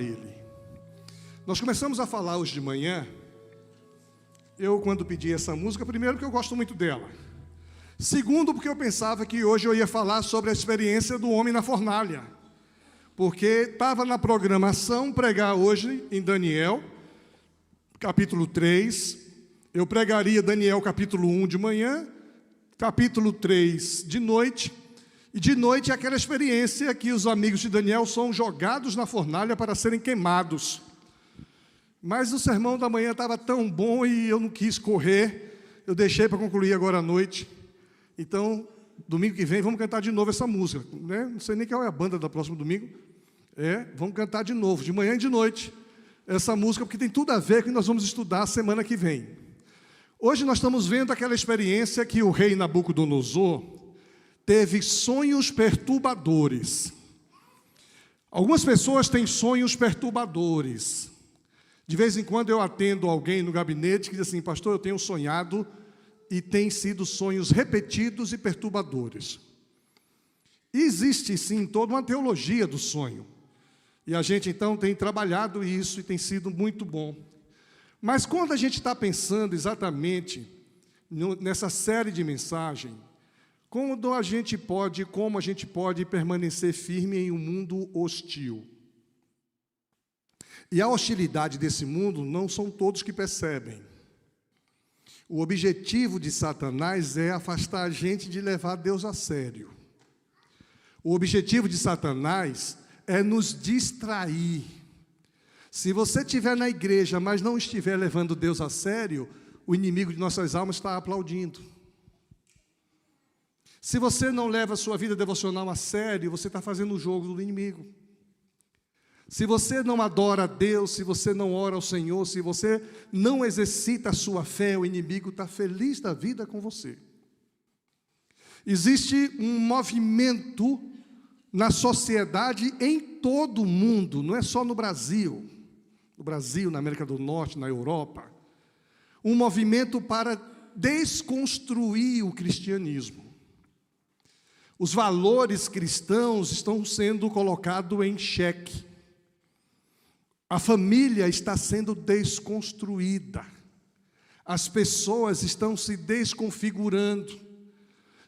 Ele. Nós começamos a falar hoje de manhã. Eu, quando pedi essa música, primeiro porque eu gosto muito dela. Segundo, porque eu pensava que hoje eu ia falar sobre a experiência do homem na fornalha. Porque estava na programação pregar hoje em Daniel, capítulo 3. Eu pregaria Daniel capítulo 1 de manhã, capítulo 3 de noite. E de noite é aquela experiência que os amigos de Daniel são jogados na fornalha para serem queimados. Mas o sermão da manhã estava tão bom e eu não quis correr, eu deixei para concluir agora à noite. Então, domingo que vem, vamos cantar de novo essa música, né? Não sei nem qual é a banda do próximo domingo. Vamos cantar de novo, de manhã e de noite, essa música, porque tem tudo a ver com o que nós vamos estudar semana que vem. Hoje nós estamos vendo aquela experiência que o rei Nabucodonosor teve sonhos perturbadores. Algumas pessoas têm sonhos perturbadores. De vez em quando eu atendo alguém no gabinete que diz assim: pastor, eu tenho sonhado e tem sido sonhos repetidos e perturbadores. E existe sim toda uma teologia do sonho. E a gente então tem trabalhado isso e tem sido muito bom. Mas quando a gente está pensando exatamente nessa série de mensagens, como a gente pode permanecer firme em um mundo hostil? E a hostilidade desse mundo não são todos que percebem. O objetivo de Satanás é afastar a gente de levar Deus a sério. O objetivo de Satanás é nos distrair. Se você estiver na igreja, mas não estiver levando Deus a sério, o inimigo de nossas almas está aplaudindo. Se você não leva a sua vida devocional a sério, você está fazendo o jogo do inimigo. Se você não adora a Deus, se você não ora ao Senhor, se você não exercita a sua fé, o inimigo está feliz da vida com você. Existe um movimento na sociedade em todo o mundo, não é só no Brasil. No Brasil, na América do Norte, na Europa. Um movimento para desconstruir o cristianismo. Os valores cristãos estão sendo colocados em xeque. A família está sendo desconstruída. As pessoas estão se desconfigurando.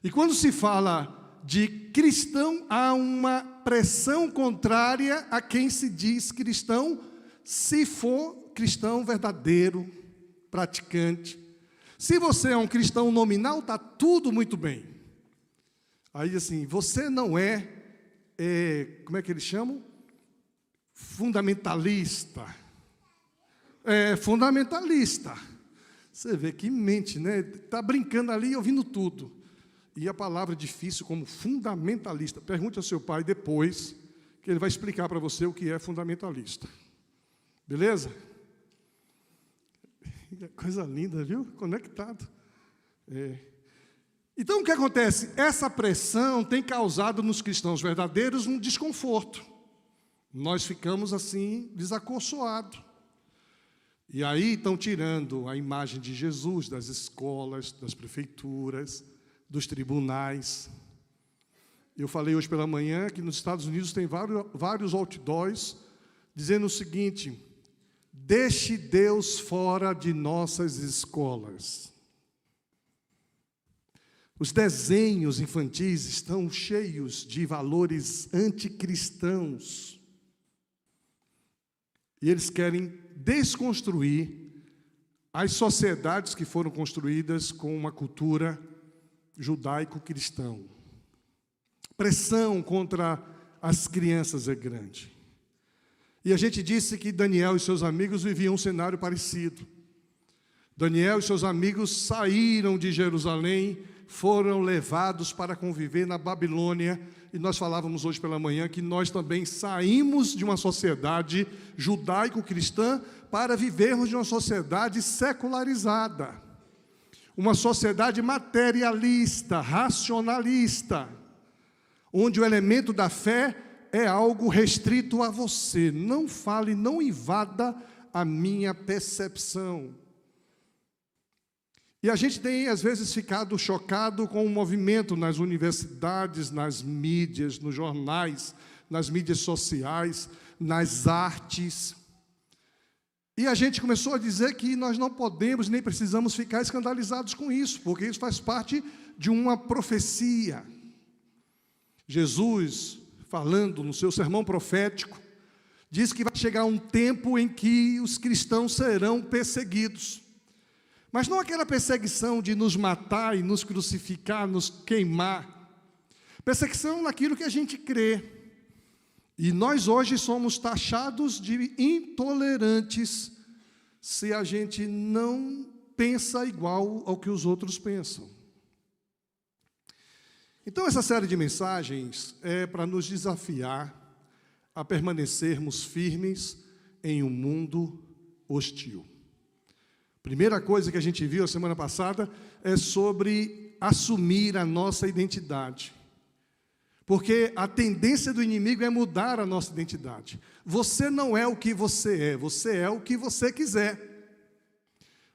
E quando se fala de cristão, há uma pressão contrária a quem se diz cristão, se for cristão verdadeiro, praticante. Se você é um cristão nominal, está tudo muito bem. Aí assim, você não como é que eles chamam? Fundamentalista. Fundamentalista. Você vê que mente, né? Está brincando ali, ouvindo tudo. E a palavra difícil como fundamentalista. Pergunte ao seu pai depois, que ele vai explicar para você o que é fundamentalista. Beleza? Coisa linda, viu? Conectado. Então, o que acontece? Essa pressão tem causado nos cristãos verdadeiros um desconforto. Nós ficamos assim, desacorçoados. E aí estão tirando a imagem de Jesus das escolas, das prefeituras, dos tribunais. Eu falei hoje pela manhã que nos Estados Unidos tem vários outdoors dizendo o seguinte: deixe Deus fora de nossas escolas. Os desenhos infantis estão cheios de valores anticristãos. E eles querem desconstruir as sociedades que foram construídas com uma cultura judaico-cristã. Pressão contra as crianças é grande. E a gente disse que Daniel e seus amigos viviam um cenário parecido. Daniel e seus amigos saíram de Jerusalém, foram levados para conviver na Babilônia, e nós falávamos hoje pela manhã que nós também saímos de uma sociedade judaico-cristã para vivermos de uma sociedade secularizada, uma sociedade materialista, racionalista, onde o elemento da fé é algo restrito a você. Não fale, não invada a minha percepção. E a gente tem, às vezes, ficado chocado com o movimento nas universidades, nas mídias, nos jornais, nas mídias sociais, nas artes. E a gente começou a dizer que nós não podemos nem precisamos ficar escandalizados com isso, porque isso faz parte de uma profecia. Jesus, falando no seu sermão profético, diz que vai chegar um tempo em que os cristãos serão perseguidos. Mas não aquela perseguição de nos matar e nos crucificar, nos queimar. Perseguição naquilo que a gente crê. E nós hoje somos taxados de intolerantes se a gente não pensa igual ao que os outros pensam. Então essa série de mensagens é para nos desafiar a permanecermos firmes em um mundo hostil. Primeira coisa que a gente viu a semana passada é sobre assumir a nossa identidade. Porque a tendência do inimigo é mudar a nossa identidade. Você não é o que você é o que você quiser.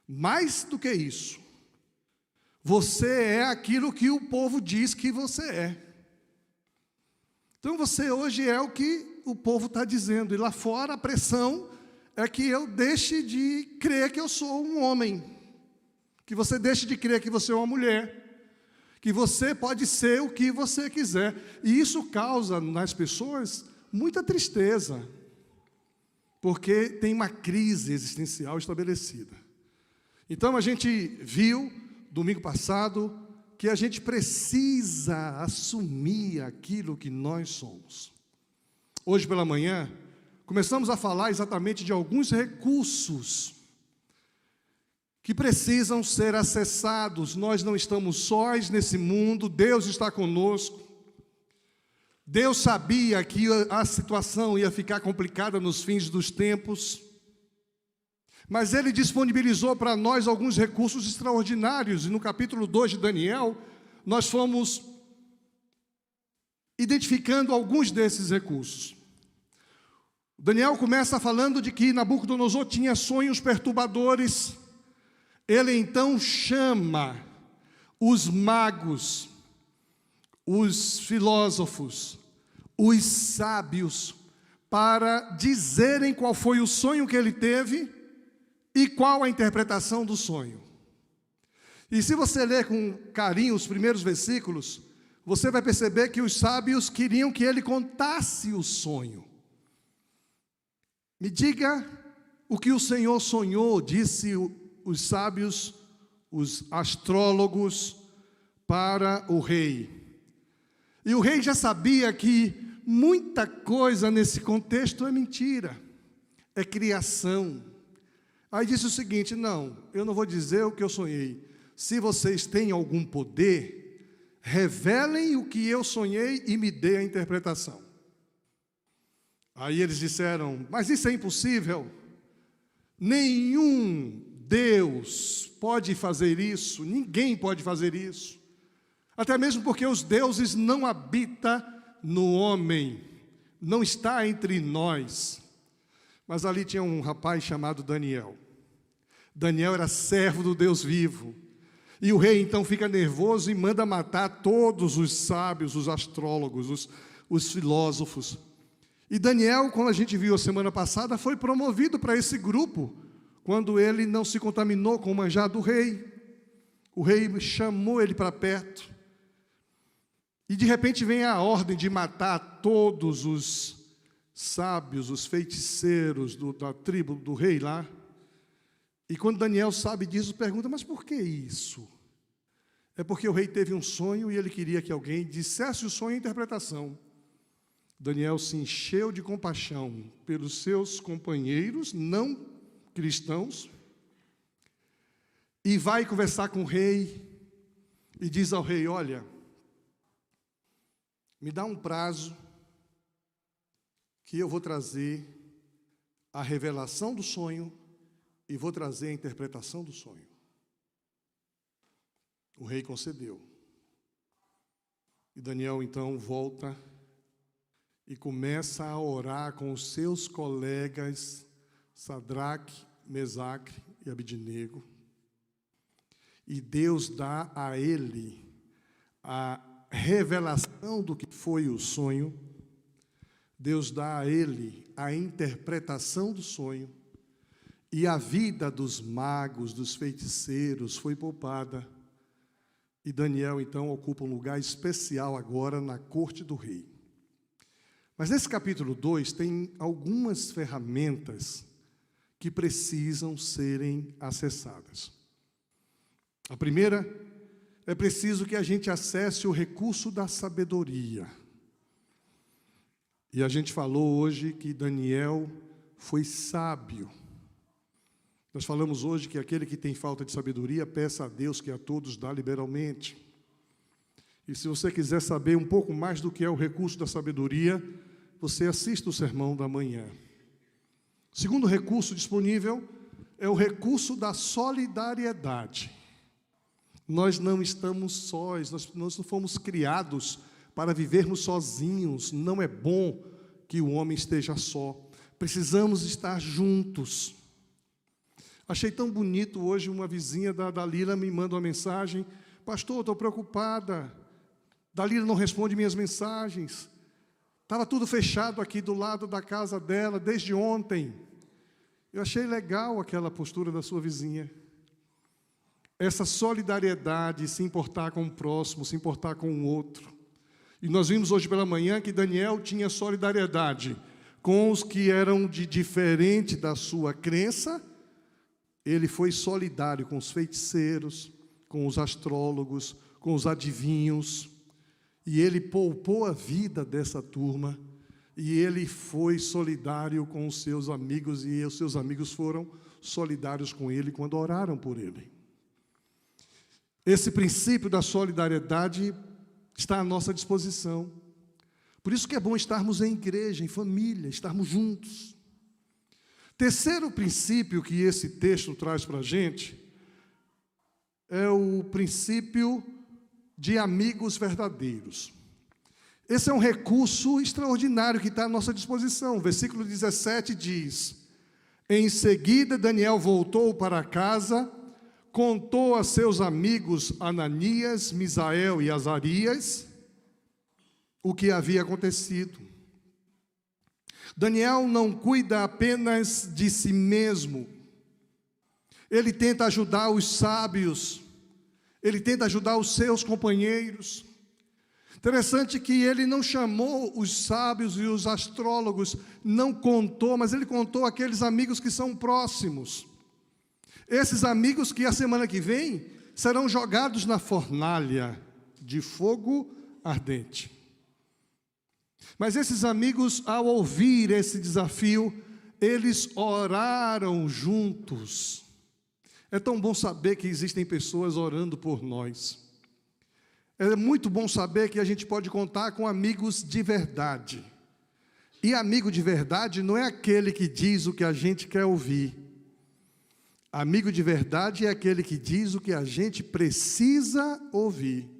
Mais do que isso, você é aquilo que o povo diz que você é. Então você hoje é o que o povo está dizendo, e lá fora a pressão é que eu deixe de crer que eu sou um homem, que você deixe de crer que você é uma mulher, que você pode ser o que você quiser. E isso causa nas pessoas muita tristeza, porque tem uma crise existencial estabelecida. Então a gente viu, domingo passado, que a gente precisa assumir aquilo que nós somos. Hoje pela manhã, começamos a falar exatamente de alguns recursos que precisam ser acessados. Nós não estamos sós nesse mundo, Deus está conosco. Deus sabia que a situação ia ficar complicada nos fins dos tempos, mas Ele disponibilizou para nós alguns recursos extraordinários, e no capítulo 2 de Daniel, nós fomos identificando alguns desses recursos. Daniel começa falando de que Nabucodonosor tinha sonhos perturbadores. Ele então chama os magos, os filósofos, os sábios, para dizerem qual foi o sonho que ele teve e qual a interpretação do sonho. E se você ler com carinho os primeiros versículos, você vai perceber que os sábios queriam que ele contasse o sonho. Me diga o que o Senhor sonhou, disse os sábios, os astrólogos, para o rei. E o rei já sabia que muita coisa nesse contexto é mentira, é criação. Aí disse o seguinte: não, eu não vou dizer o que eu sonhei. Se vocês têm algum poder, revelem o que eu sonhei e me dê a interpretação. Aí eles disseram: mas isso é impossível. Nenhum Deus pode fazer isso, ninguém pode fazer isso. Até mesmo porque os deuses não habitam no homem, não está entre nós. Mas ali tinha um rapaz chamado Daniel. Daniel era servo do Deus vivo. E o rei então fica nervoso e manda matar todos os sábios, os astrólogos, os filósofos. E Daniel, como a gente viu a semana passada, foi promovido para esse grupo, quando ele não se contaminou com o manjar do rei. O rei chamou ele para perto. E de repente vem a ordem de matar todos os sábios, os feiticeiros da tribo do rei lá. E quando Daniel sabe disso, pergunta: mas por que isso? É porque o rei teve um sonho e ele queria que alguém dissesse o sonho e a interpretação. Daniel se encheu de compaixão pelos seus companheiros não cristãos e vai conversar com o rei e diz ao rei: olha, me dá um prazo que eu vou trazer a revelação do sonho e vou trazer a interpretação do sonho. O rei concedeu. E Daniel então volta e começa a orar com os seus colegas Sadraque, Mesaque e Abidnego. E Deus dá a ele a revelação do que foi o sonho. Deus dá a ele a interpretação do sonho, e a vida dos magos, dos feiticeiros foi poupada. E Daniel, então, ocupa um lugar especial agora na corte do rei. Mas nesse capítulo 2 tem algumas ferramentas que precisam serem acessadas. A primeira, é preciso que a gente acesse o recurso da sabedoria. E a gente falou hoje que Daniel foi sábio. Nós falamos hoje que aquele que tem falta de sabedoria, peça a Deus que a todos dá liberalmente. E se você quiser saber um pouco mais do que é o recurso da sabedoria, você assista o sermão da manhã. O segundo recurso disponível é o recurso da solidariedade. Nós não estamos sós, nós não fomos criados para vivermos sozinhos. Não é bom que o homem esteja só. Precisamos estar juntos. Achei tão bonito hoje, uma vizinha da Dalila me manda uma mensagem: pastor, estou preocupada, Dalila não responde minhas mensagens, estava tudo fechado aqui do lado da casa dela desde ontem. Eu achei legal aquela postura da sua vizinha, essa solidariedade, se importar com o próximo, se importar com o outro. E nós vimos hoje pela manhã que Daniel tinha solidariedade com os que eram de diferente da sua crença. Ele foi solidário com os feiticeiros, com os astrólogos, com os adivinhos, e ele poupou a vida dessa turma, e ele foi solidário com os seus amigos, e os seus amigos foram solidários com ele quando oraram por ele. Esse princípio da solidariedade está à nossa disposição. Por isso que é bom estarmos em igreja, em família, estarmos juntos. Terceiro princípio que esse texto traz para a gente é o princípio de amigos verdadeiros. Esse é um recurso extraordinário que está à nossa disposição. O versículo 17 diz: em seguida Daniel voltou para casa, contou a seus amigos Ananias, Misael e Azarias o que havia acontecido. Daniel não cuida apenas de si mesmo. Ele tenta ajudar os sábios. Ele tenta ajudar os seus companheiros. Interessante que ele não chamou os sábios e os astrólogos, não contou, mas ele contou aqueles amigos que são próximos. Esses amigos que a semana que vem serão jogados na fornalha de fogo ardente. Mas esses amigos, ao ouvir esse desafio, eles oraram juntos. É tão bom saber que existem pessoas orando por nós. É muito bom saber que a gente pode contar com amigos de verdade. E amigo de verdade não é aquele que diz o que a gente quer ouvir. Amigo de verdade é aquele que diz o que a gente precisa ouvir.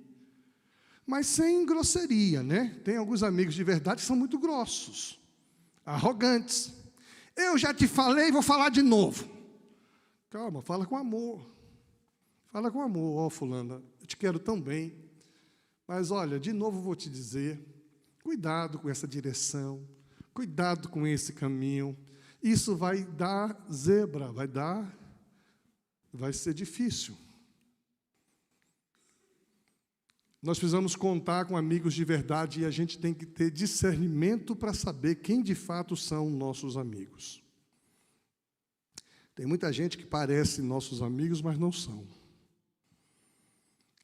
Mas sem grosseria, né? Tem alguns amigos de verdade que são muito grossos, arrogantes. Eu já te falei, vou falar de novo. Calma, fala com amor. Fala com amor, ó fulana, eu te quero tão bem. Mas olha, de novo vou te dizer, cuidado com essa direção, cuidado com esse caminho. Isso vai dar zebra, vai ser difícil. Nós precisamos contar com amigos de verdade e a gente tem que ter discernimento para saber quem de fato são nossos amigos. Tem muita gente que parece nossos amigos, mas não são.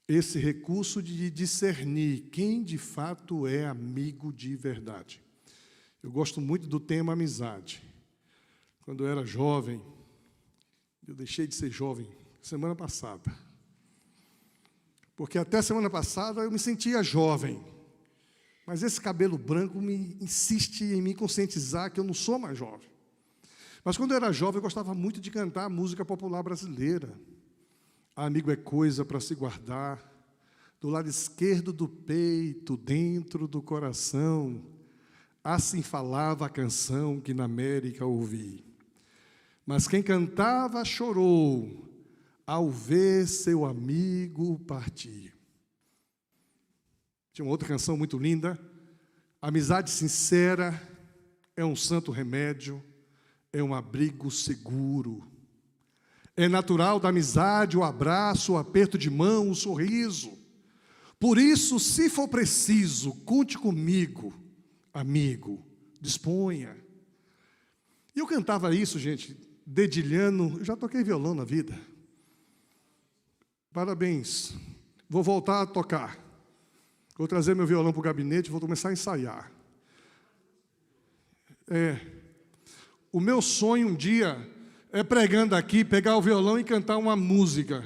Esse recurso de discernir quem de fato é amigo de verdade. Eu gosto muito do tema amizade. Quando eu era jovem, eu deixei de ser jovem semana passada. Porque até semana passada eu me sentia jovem. Mas esse cabelo branco me insiste em me conscientizar que eu não sou mais jovem. Mas quando eu era jovem, eu gostava muito de cantar música popular brasileira. Amigo é coisa para se guardar, do lado esquerdo do peito, dentro do coração. Assim falava a canção que na América ouvi. Mas quem cantava chorou ao ver seu amigo partir. Tinha uma outra canção muito linda. Amizade sincera é um santo remédio, é um abrigo seguro. É natural da amizade o abraço, o aperto de mão, o sorriso. Por isso, se for preciso, conte comigo, amigo, disponha. E eu cantava isso, gente, dedilhando. Eu já toquei violão na vida. Parabéns. Vou voltar a tocar. Vou trazer meu violão para o gabinete e vou começar a ensaiar. O meu sonho um dia é pregando aqui, pegar o violão e cantar uma música.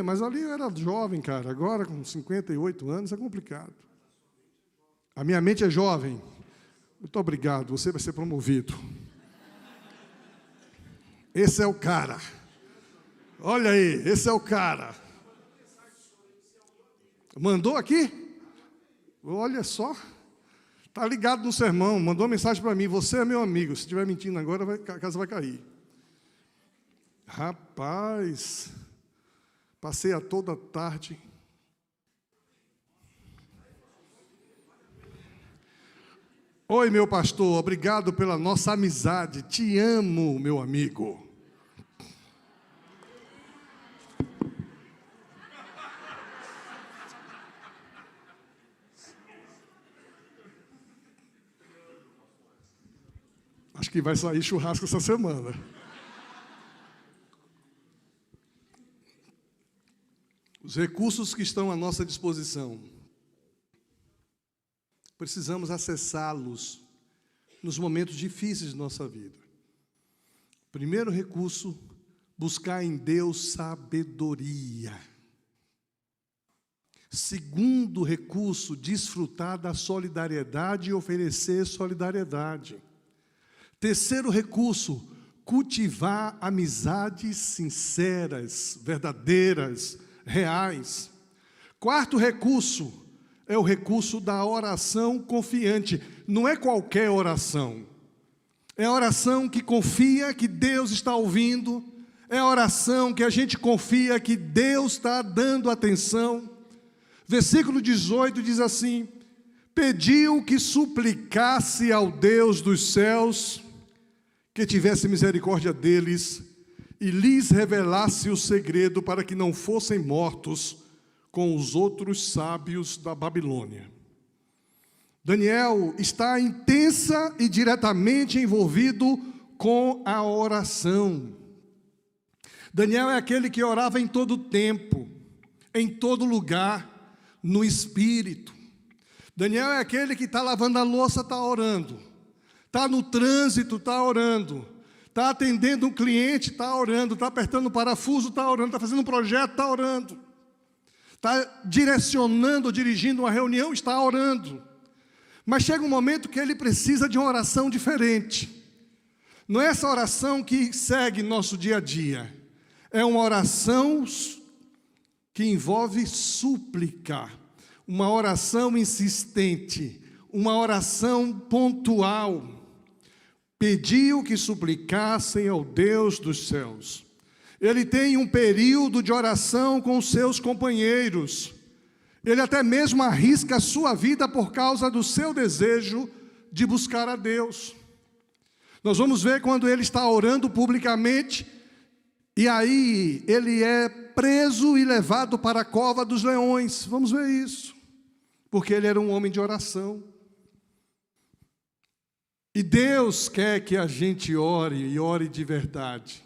Mas ali eu era jovem, cara. Agora, com 58 anos, é complicado. A minha mente é jovem. Muito obrigado, você vai ser promovido. Esse é o cara. Olha aí, esse é o cara. Mandou aqui? Olha só. Está ligado no sermão, mandou uma mensagem para mim. Você é meu amigo. Se estiver mentindo agora, a casa vai cair. Rapaz, passei a toda tarde. Oi, meu pastor, obrigado pela nossa amizade. Te amo, meu amigo. Acho que vai sair churrasco essa semana. Os recursos que estão à nossa disposição, precisamos acessá-los nos momentos difíceis de nossa vida. Primeiro recurso, buscar em Deus sabedoria. Segundo recurso, desfrutar da solidariedade e oferecer solidariedade. Terceiro recurso, cultivar amizades sinceras, verdadeiras, reais. Quarto recurso é o recurso da oração confiante. Não é qualquer oração. É a oração que confia que Deus está ouvindo. É a oração que a gente confia que Deus está dando atenção. Versículo 18 diz assim: pediu que suplicasse ao Deus dos céus que tivesse misericórdia deles e lhes revelasse o segredo para que não fossem mortos com os outros sábios da Babilônia. Daniel está intensa e diretamente envolvido com a oração. Daniel é aquele que orava em todo tempo, em todo lugar, no Espírito. Daniel é aquele que está lavando a louça, está orando. Está no trânsito, está orando. Está atendendo um cliente, está orando. Está apertando o parafuso, está orando. Está fazendo um projeto, está orando. Está direcionando, dirigindo uma reunião, está orando. Mas chega um momento que ele precisa de uma oração diferente. Não é essa oração que segue nosso dia a dia. É uma oração que envolve súplica. Uma oração insistente. Uma oração pontual. Pediu que suplicassem ao Deus dos céus. Ele tem um período de oração com os seus companheiros. Ele até mesmo arrisca a sua vida por causa do seu desejo de buscar a Deus. Nós vamos ver quando ele está orando publicamente, e aí ele é preso e levado para a cova dos leões. Vamos ver isso, porque ele era um homem de oração. E Deus quer que a gente ore, e ore de verdade.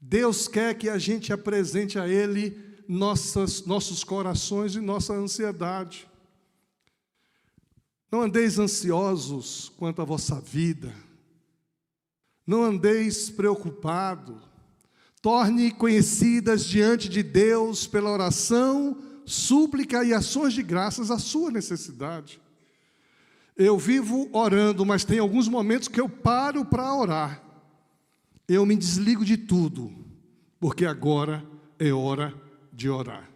Deus quer que a gente apresente a Ele nossos corações e nossa ansiedade. Não andeis ansiosos quanto à vossa vida. Não andeis preocupado. Torne conhecidas diante de Deus pela oração, súplica e ações de graças a sua necessidade. Eu vivo orando, mas tem alguns momentos que eu paro para orar. Eu me desligo de tudo, porque agora é hora de orar.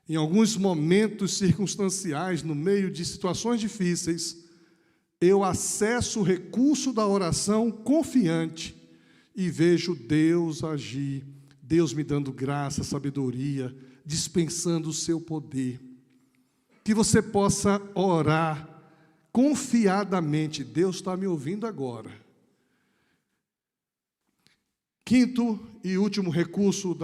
Em alguns momentos circunstanciais, no meio de situações difíceis, eu acesso o recurso da oração confiante e vejo Deus agir, Deus me dando graça, sabedoria, dispensando o seu poder. Que você possa orar confiadamente. Deus está me ouvindo agora. Quinto e último recurso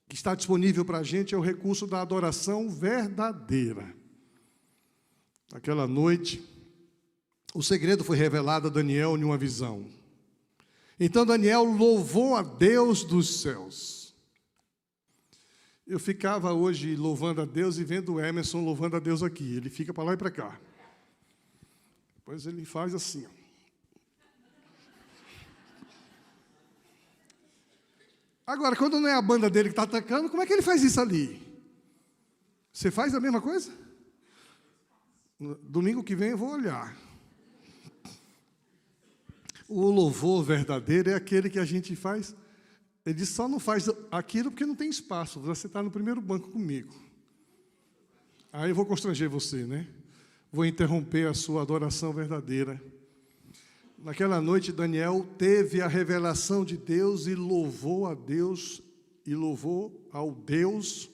que está disponível para a gente é o recurso da adoração verdadeira. Naquela noite, o segredo foi revelado a Daniel em uma visão. Então Daniel louvou a Deus dos céus. Eu ficava hoje louvando a Deus e vendo o Emerson louvando a Deus aqui. Ele fica para lá e para cá. Depois ele faz assim, ó. Agora, quando não é a banda dele que está atacando, como é que ele faz isso ali? Você faz a mesma coisa? Domingo que vem eu vou olhar. O louvor verdadeiro é aquele que a gente faz. Ele diz, só não faz aquilo porque não tem espaço. Você está no primeiro banco comigo. Aí eu vou constranger você, né? Vou interromper a sua adoração verdadeira. Naquela noite, Daniel teve a revelação de Deus e louvou a Deus e louvou ao Deus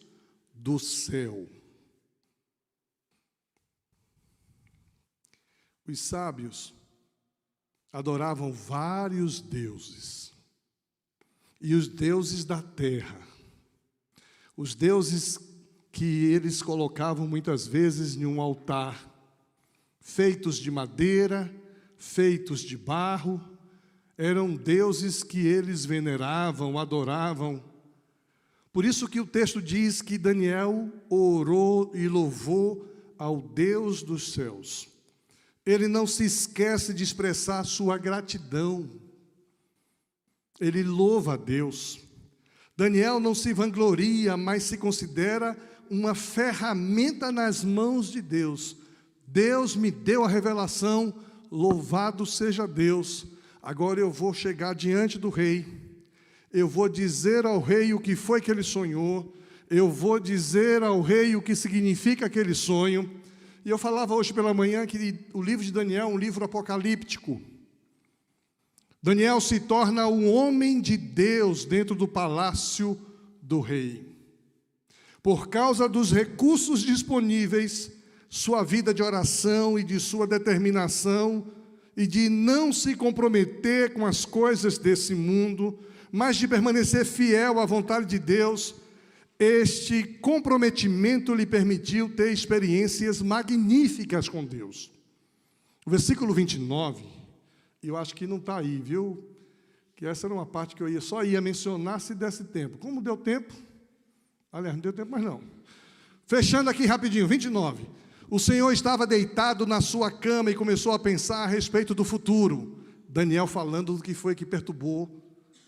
do céu. Os sábios adoravam vários deuses. E os deuses da terra. Os deuses que eles colocavam muitas vezes em um altar, feitos de madeira, feitos de barro, eram deuses que eles veneravam, adoravam. Por isso que o texto diz que Daniel orou e louvou ao Deus dos céus. Ele não se esquece de expressar sua gratidão. Ele louva a Deus. Daniel não se vangloria, mas se considera uma ferramenta nas mãos de Deus. Deus me deu a revelação, louvado seja Deus. Agora eu vou chegar diante do rei. Eu vou dizer ao rei o que foi que ele sonhou. Eu vou dizer ao rei o que significa aquele sonho. E eu falava hoje pela manhã que o livro de Daniel é um livro apocalíptico. Daniel se torna um homem de Deus dentro do palácio do rei. Por causa dos recursos disponíveis, sua vida de oração e de sua determinação e de não se comprometer com as coisas desse mundo, mas de permanecer fiel à vontade de Deus, este comprometimento lhe permitiu ter experiências magníficas com Deus. O versículo 29, eu acho que não está aí, viu? Que essa era uma parte que eu só ia mencionar se desse tempo. Como deu tempo? Aliás, não deu tempo mais não. Fechando aqui rapidinho, 29. O Senhor estava deitado na sua cama e começou a pensar a respeito do futuro. Daniel falando do que foi que perturbou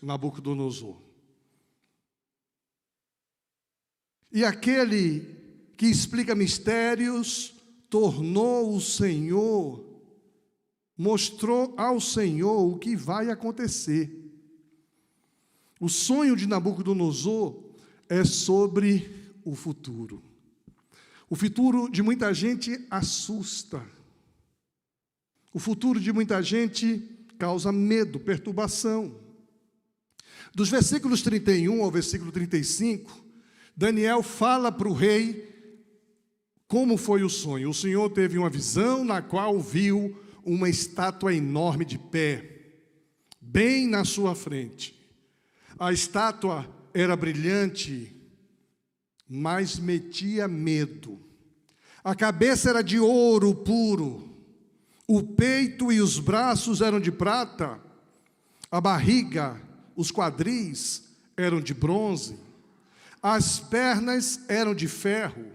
Nabucodonosor. E aquele que explica mistérios tornou o Senhor, mostrou ao Senhor o que vai acontecer. O sonho de Nabucodonosor é sobre o futuro. O futuro de muita gente assusta. O futuro de muita gente causa medo, perturbação. Dos versículos 31 ao versículo 35, Daniel fala para o rei como foi o sonho. O Senhor teve uma visão na qual viu uma estátua enorme de pé, bem na sua frente. A estátua era brilhante, mas metia medo. A cabeça era de ouro puro, o peito e os braços eram de prata, a barriga, os quadris eram de bronze, as pernas eram de ferro,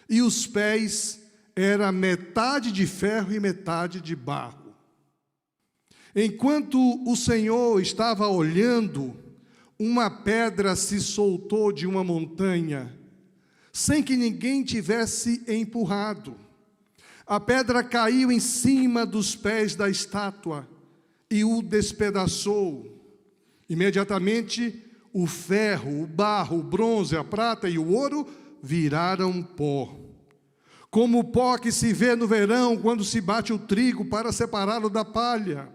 e os pés eram metade de ferro e metade de barro. Enquanto o Senhor estava olhando, uma pedra se soltou de uma montanha, sem que ninguém tivesse empurrado. A pedra caiu em cima dos pés da estátua e o despedaçou. Imediatamente, o ferro, o barro, o bronze, a prata e o ouro viraram pó. Como o pó que se vê no verão quando se bate o trigo para separá-lo da palha.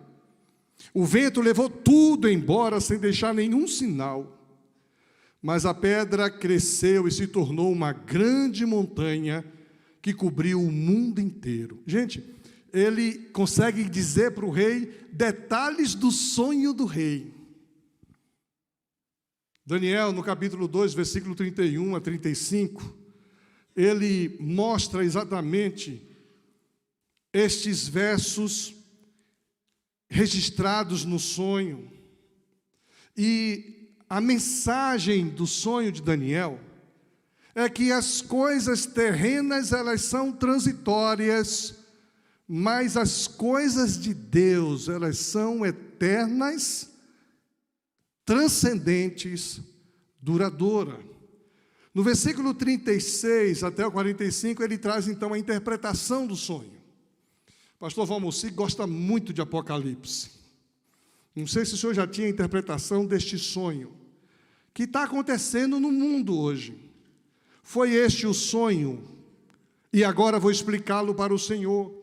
O vento levou tudo embora sem deixar nenhum sinal. Mas a pedra cresceu e se tornou uma grande montanha que cobriu o mundo inteiro. Gente, ele consegue dizer para o rei detalhes do sonho do rei. Daniel, no capítulo 2, versículo 31 a 35, ele mostra exatamente estes versos registrados no sonho. E a mensagem do sonho de Daniel é que as coisas terrenas, elas são transitórias, mas as coisas de Deus, elas são eternas, transcendentes, duradouras. No versículo 36 até o 45, ele traz então a interpretação do sonho. Pastor Valmocir gosta muito de Apocalipse. Não sei se o senhor já tinha a interpretação deste sonho, que está acontecendo no mundo hoje. Foi este o sonho, e agora vou explicá-lo para o Senhor.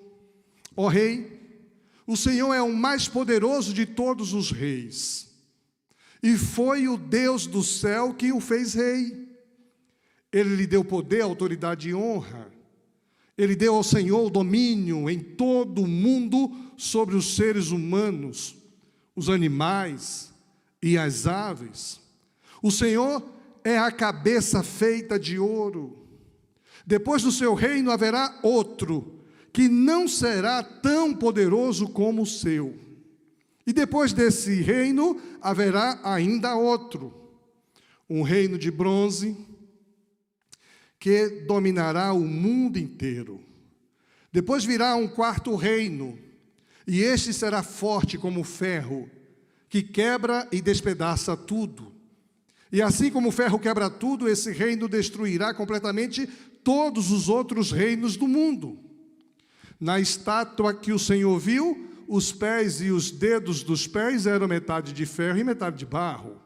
Ó Rei, o Senhor é o mais poderoso de todos os reis, e foi o Deus do céu que o fez rei. Ele lhe deu poder, autoridade e honra. Ele deu ao Senhor o domínio em todo o mundo sobre os seres humanos, os animais e as aves. O Senhor é a cabeça feita de ouro. Depois do seu reino haverá outro, que não será tão poderoso como o seu. E depois desse reino haverá ainda outro, um reino de bronze, que dominará o mundo inteiro. Depois virá um quarto reino, e este será forte como ferro, que quebra e despedaça tudo. E assim como o ferro quebra tudo, esse reino destruirá completamente todos os outros reinos do mundo. Na estátua que o Senhor viu, os pés e os dedos dos pés eram metade de ferro e metade de barro.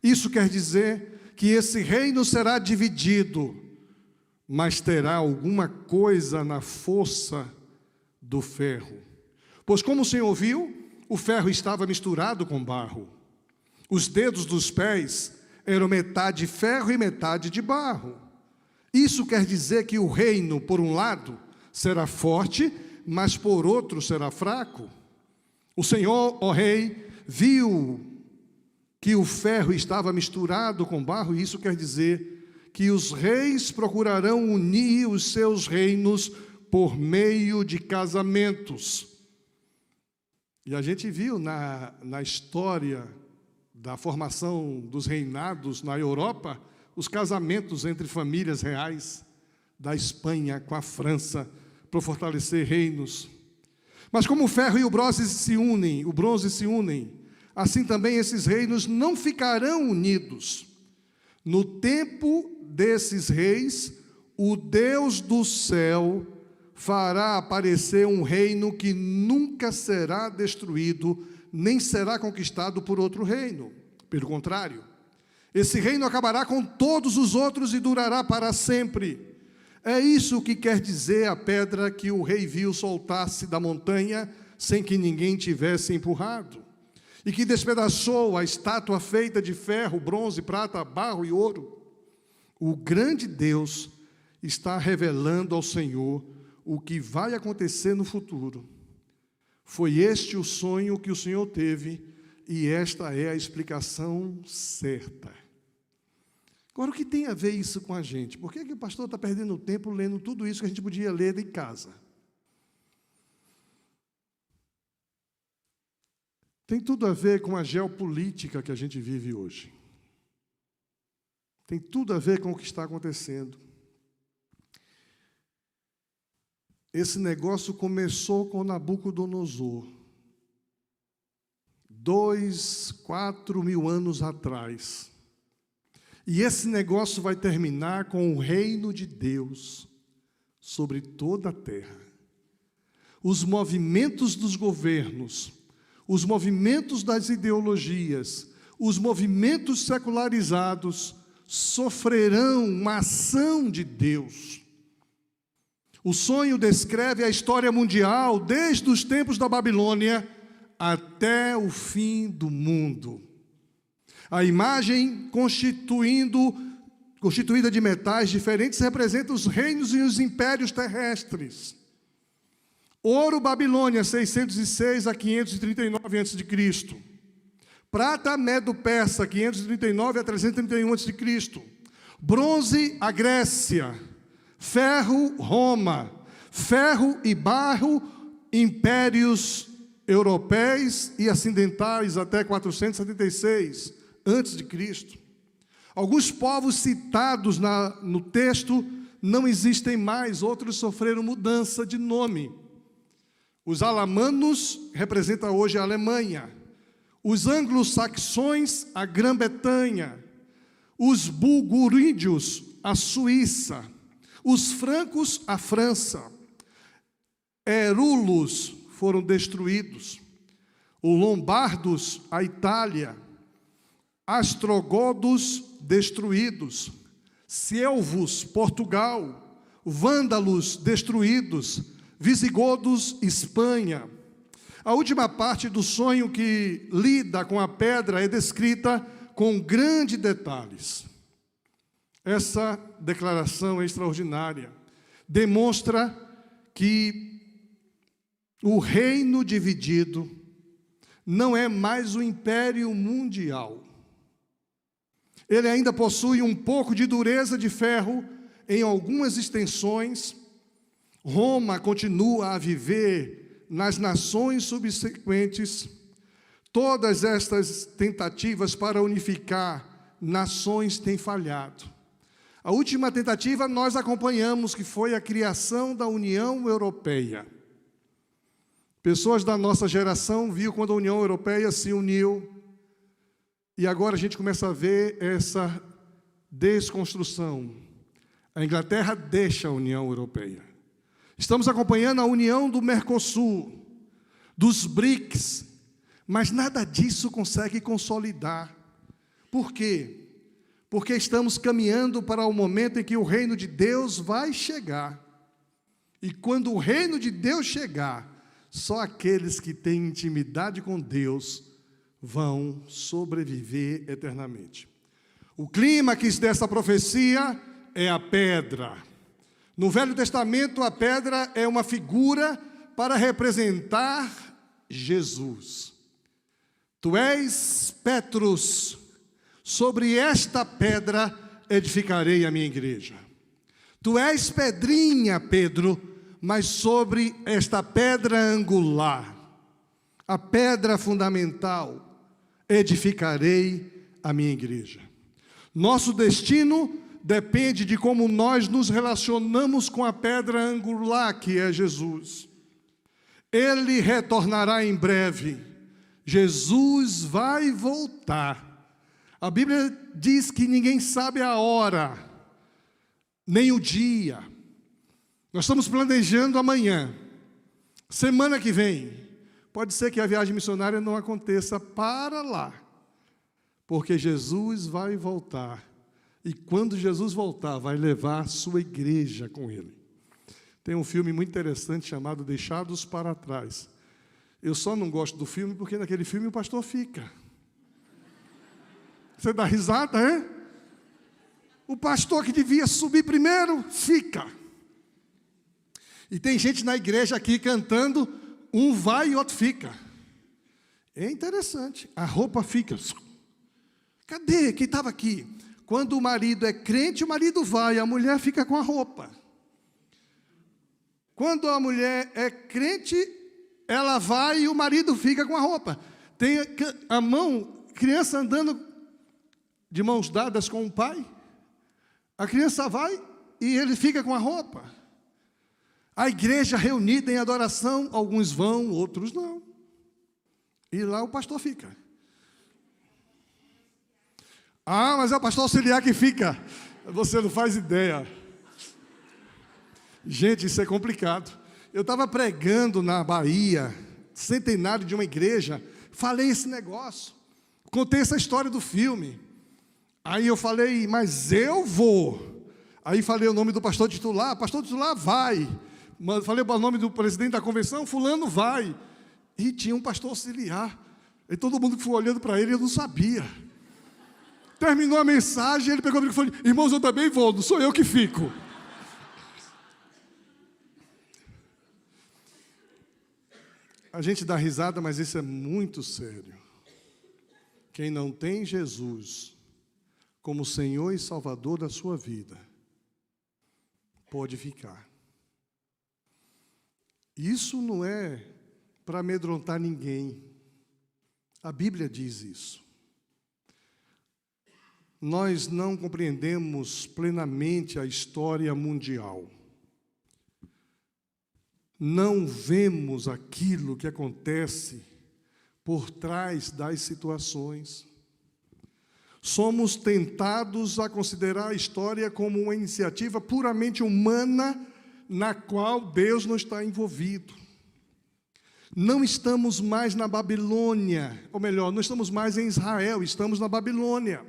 Isso quer dizer que esse reino será dividido, mas terá alguma coisa na força do ferro. Pois como o Senhor viu, o ferro estava misturado com barro. Os dedos dos pés eram metade ferro e metade de barro. Isso quer dizer que o reino, por um lado, será forte, mas por outro será fraco. O Senhor, ó Rei, viu que o ferro estava misturado com barro, e isso quer dizer que os reis procurarão unir os seus reinos por meio de casamentos. E a gente viu na história da formação dos reinados na Europa, os casamentos entre famílias reais da Espanha com a França, para fortalecer reinos. Mas como o ferro e o bronze se unem, assim também esses reinos não ficarão unidos. No tempo desses reis, o Deus do céu fará aparecer um reino que nunca será destruído, nem será conquistado por outro reino. Pelo contrário, esse reino acabará com todos os outros e durará para sempre. É isso que quer dizer a pedra que o rei viu soltar-se da montanha sem que ninguém tivesse empurrado, e que despedaçou a estátua feita de ferro, bronze, prata, barro e ouro. O grande Deus está revelando ao Senhor o que vai acontecer no futuro. Foi este o sonho que o Senhor teve, e esta é a explicação certa. Agora, o que tem a ver isso com a gente? Por que o pastor está perdendo tempo lendo tudo isso que a gente podia ler em casa? Tem tudo a ver com a geopolítica que a gente vive hoje. Tem tudo a ver com o que está acontecendo. Esse negócio começou com Nabucodonosor, 4 mil anos atrás. E esse negócio vai terminar com o reino de Deus sobre toda a terra. Os movimentos dos governos, os movimentos das ideologias, os movimentos secularizados sofrerão uma ação de Deus. O sonho descreve a história mundial desde os tempos da Babilônia até o fim do mundo. A imagem constituindo constituída de metais diferentes, representa os reinos e os impérios terrestres. Ouro, Babilônia, 606 a 539 a.C. Prata, Medo-Persa, 539 a 331 a.C. Bronze, a Grécia. Ferro, Roma. Ferro e barro, impérios europeus e ocidentais até 476 a.C. Alguns povos citados no texto não existem mais, outros sofreram mudança de nome. Os alamanos representam hoje a Alemanha, os anglo-saxões a Grã-Bretanha, os bulguríndios a Suíça, os francos a França, Hérulos foram destruídos, os lombardos a Itália, astrogodos destruídos, Selvos, Portugal, vândalos destruídos, visigodos, Espanha. A última parte do sonho que lida com a pedra é descrita com grandes detalhes. Essa declaração é extraordinária. Demonstra que o reino dividido não é mais o império mundial. Ele ainda possui um pouco de dureza de ferro em algumas extensões. Roma continua a viver nas nações subsequentes. Todas estas tentativas para unificar nações têm falhado. A última tentativa nós acompanhamos, que foi a criação da União Europeia. Pessoas da nossa geração viram quando a União Europeia se uniu. E agora a gente começa a ver essa desconstrução. A Inglaterra deixa a União Europeia. Estamos acompanhando a união do Mercosul, dos BRICS, mas nada disso consegue consolidar. Por quê? Porque estamos caminhando para o momento em que o reino de Deus vai chegar. E quando o reino de Deus chegar, só aqueles que têm intimidade com Deus vão sobreviver eternamente. O clímax dessa profecia é a pedra. No Velho Testamento, a pedra é uma figura para representar Jesus. Tu és Petrus, sobre esta pedra edificarei a minha igreja. Tu és pedrinha, Pedro, mas sobre esta pedra angular, a pedra fundamental, edificarei a minha igreja. Nosso destino depende de como nós nos relacionamos com a pedra angular, que é Jesus. Ele retornará em breve. Jesus vai voltar. A Bíblia diz que ninguém sabe a hora, nem o dia. Nós estamos planejando amanhã, semana que vem. Pode ser que a viagem missionária não aconteça para lá, porque Jesus vai voltar. E quando Jesus voltar, vai levar a sua igreja com ele. Tem um filme muito interessante chamado Deixados para Trás. Eu só não gosto do filme porque naquele filme o pastor fica. Você dá risada, é? O pastor que devia subir primeiro, fica. E tem gente na igreja aqui cantando, um vai e outro fica. É interessante, a roupa fica. Cadê quem estava aqui? Quando o marido é crente, o marido vai, a mulher fica com a roupa. Quando a mulher é crente, ela vai e o marido fica com a roupa. Tem a mão, criança andando de mãos dadas com o pai. A criança vai e ele fica com a roupa. A igreja reunida em adoração, alguns vão, outros não. E lá o pastor fica. Ah, mas é o pastor auxiliar que fica. Você não faz ideia. Gente, isso é complicado. Eu estava pregando na Bahia, centenário de uma igreja, falei esse negócio, contei essa história do filme. Aí eu falei, mas eu vou. Aí falei o nome do pastor titular vai. Falei o nome do presidente da convenção, fulano vai. E tinha um pastor auxiliar. E todo mundo que foi olhando para ele, eu não sabia. Terminou a mensagem, ele pegou o microfone, irmãos, eu também vou, não sou eu que fico. A gente dá risada, mas isso é muito sério. Quem não tem Jesus como Senhor e Salvador da sua vida, pode ficar. Isso não é para amedrontar ninguém. A Bíblia diz isso. Nós não compreendemos plenamente a história mundial. Não vemos aquilo que acontece por trás das situações. Somos tentados a considerar a história como uma iniciativa puramente humana, na qual Deus não está envolvido. Não estamos mais na Babilônia, ou melhor, não estamos mais em Israel, estamos na Babilônia.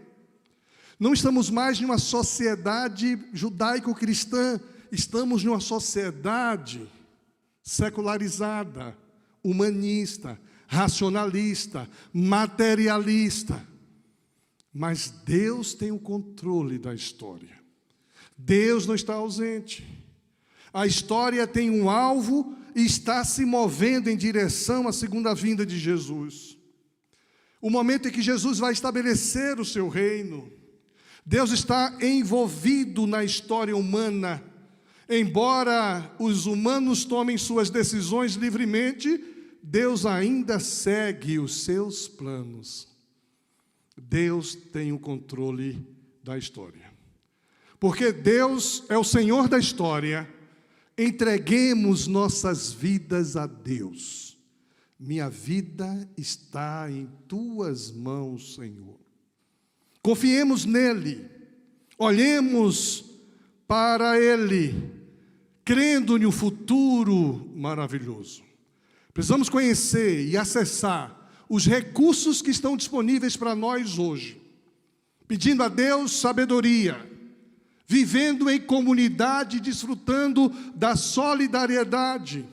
Não estamos mais em uma sociedade judaico-cristã, estamos em uma sociedade secularizada, humanista, racionalista, materialista. Mas Deus tem o controle da história. Deus não está ausente. A história tem um alvo e está se movendo em direção à segunda vinda de Jesus. O momento em que Jesus vai estabelecer o seu reino. Deus está envolvido na história humana. Embora os humanos tomem suas decisões livremente, Deus ainda segue os seus planos. Deus tem o controle da história. Porque Deus é o Senhor da história, entreguemos nossas vidas a Deus. Minha vida está em tuas mãos, Senhor. Confiemos nele, olhemos para ele, crendo em um futuro maravilhoso. Precisamos conhecer e acessar os recursos que estão disponíveis para nós hoje, pedindo a Deus sabedoria, vivendo em comunidade, desfrutando da solidariedade,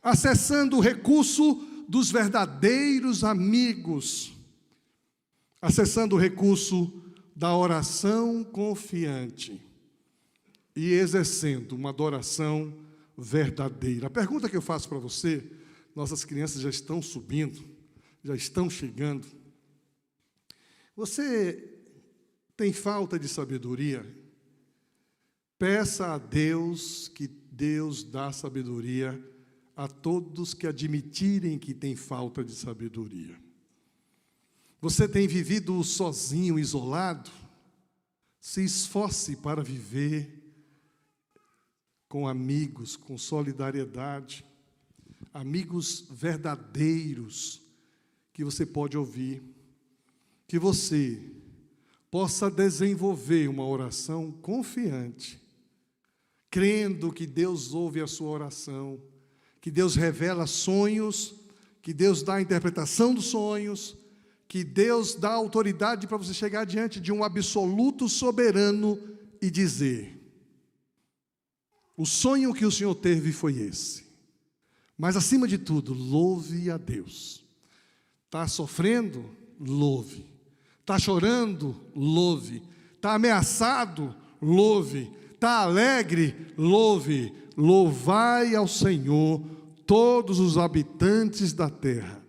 acessando o recurso dos verdadeiros amigos, acessando o recurso da oração confiante e exercendo uma adoração verdadeira. A pergunta que eu faço para você, nossas crianças já estão subindo, já estão chegando. Você tem falta de sabedoria? Peça a Deus que Deus dá sabedoria a todos que admitirem que tem falta de sabedoria. Você tem vivido sozinho, isolado? Se esforce para viver com amigos, com solidariedade, amigos verdadeiros que você pode ouvir, que você possa desenvolver uma oração confiante, crendo que Deus ouve a sua oração, que Deus revela sonhos, que Deus dá a interpretação dos sonhos, que Deus dá autoridade para você chegar diante de um absoluto soberano e dizer: o sonho que o Senhor teve foi esse. Mas, acima de tudo, louve a Deus. Está sofrendo? Louve. Está chorando? Louve. Está ameaçado? Louve. Está alegre? Louve. Louvai ao Senhor todos os habitantes da terra.